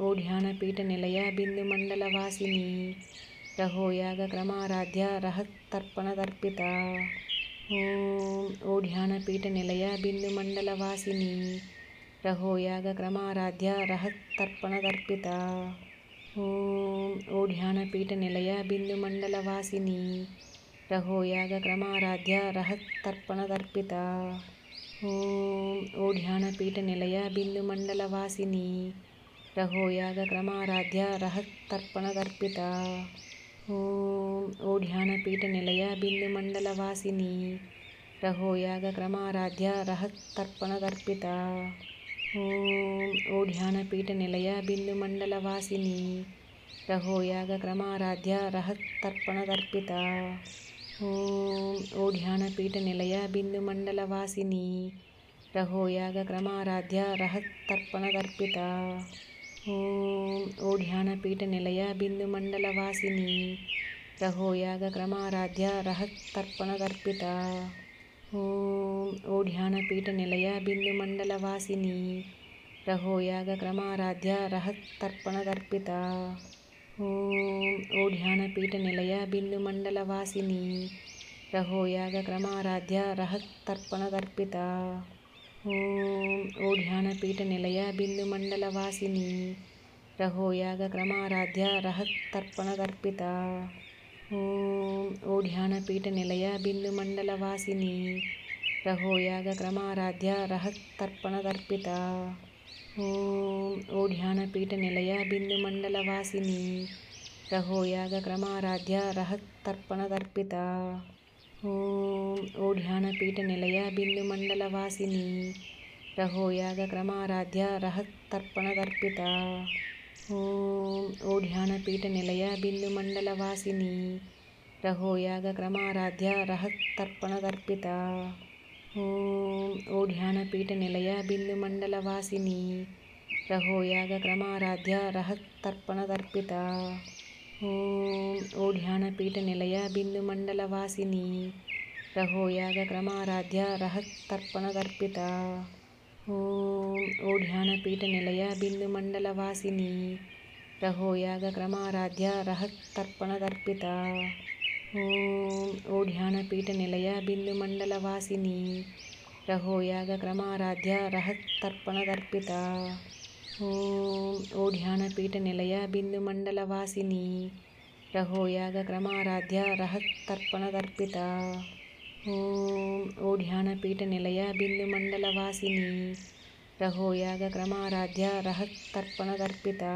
ओढ्यानपीठनिलया बिन्दुमण्डलवासिनी रहो यागक्रमाराध्या रहत्तर्पणदर्पिता ॐ ओढ्यानपीठनिलया बिन्दुमण्डलवासिनी रहो यागक्रमाराध्या रहत्तर्पणदर्पिता ॐ ओढ्यानपीठनिलया बिन्दुमण्डलवासिनी रहो यागक्रमाराध्या रहत्तर्पणदर्पिता ॐ ओढ्यानपीठनिलया बिन्दुमण्डलवासिनी रहो यागक्रमाराध्या रहत्तर्पणदर्पिता ॐ ओढ्यानपीठनिलया बिन्दुमण्डलवासिनी रहो यागक्रमाराध्या रहत्तर्पणदर्पिता ॐ ओढ्यानपीठनिलया बिन्दुमण्डलवासिनी रहो यागक्रमाराध्या रहत्तर्पणदर्पिता ॐ ओढ्यानपीठनिलया बिन्दुमण्डलवासिनी रहो यागक्रमाराध्या रहत्तर्पणदर्पिता ॐ ओढ्यानपीठनिलया बिन्दुमण्डलवासिनी रहो यागक्रमाराध्या रहत्तर्पणदर्पिता ॐ ओढ्यानपीठनिलया बिन्दुमण्डलवासिनी रहो यागक्रमाराध्या रहत्तर्पणदर्पिता ॐ ओढ्यानपीठनिलया बिन्दुमण्डलवासिनी रहो यागक्रमाराध्या रहत्तर्पणदर्पिता ॐ ओढ्यानपीठनिलया बिन्दुमण्डलवासिनी रहो यागक्रमाराध्या रहत्तर्पणदर्पिता ॐ ओढ्यानपीठनिलया बिन्दुमण्डलवासिनी रहो यागक्रमाराध्या रहत्तर्पणदर्पिता ॐ ओढ्यानपीठनिलया बिन्दुमण्डलवासिनी रहो यागक्रमाराध्या रहत्तर्पणदर्पिता ॐ ओढ्यानपीठनिलया बिन्दुमण्डलवासिनी रहो यागक्रमाराध्या रहत्तर्पणदर्पिता ॐ ओढ्यानपीठनिलया बिन्दुमण्डलवासिनी रहो यागक्रमाराध्या रहत्तर्पणदर्पिता ॐ ओढ्यानपीठनिलया बिन्दुमण्डलवासिनी रहो यागक्रमाराध्या रहत्तर्पणदर्पिता ॐ ओढ्यानपीठनिलया बिन्दुमण्डलवासिनी रहो यागक्रमाराध्या रहत्तर्पणदर्पिता ॐ ओढ्यानपीठनिलया बिन्दुमण्डलवासिनी रहो यागक्रमाराध्या रहत्तर्पणदर्पिता ॐ ओढ्यानपीठनिलया बिन्दुमण्डलवासिनी रहो यागक्रमाराध्या रहत्तर्पणदर्पिता ॐ ओढ्यानपीठनिलया बिन्दुमण्डलवासिनी रहो यागक्रमाराध्या रहत्तर्पणदर्पिता ॐ ओढ्यानपीठनिलया बिन्दुमण्डलवासिनी रहो यागक्रमाराध्या रहत्तर्पणदर्पिता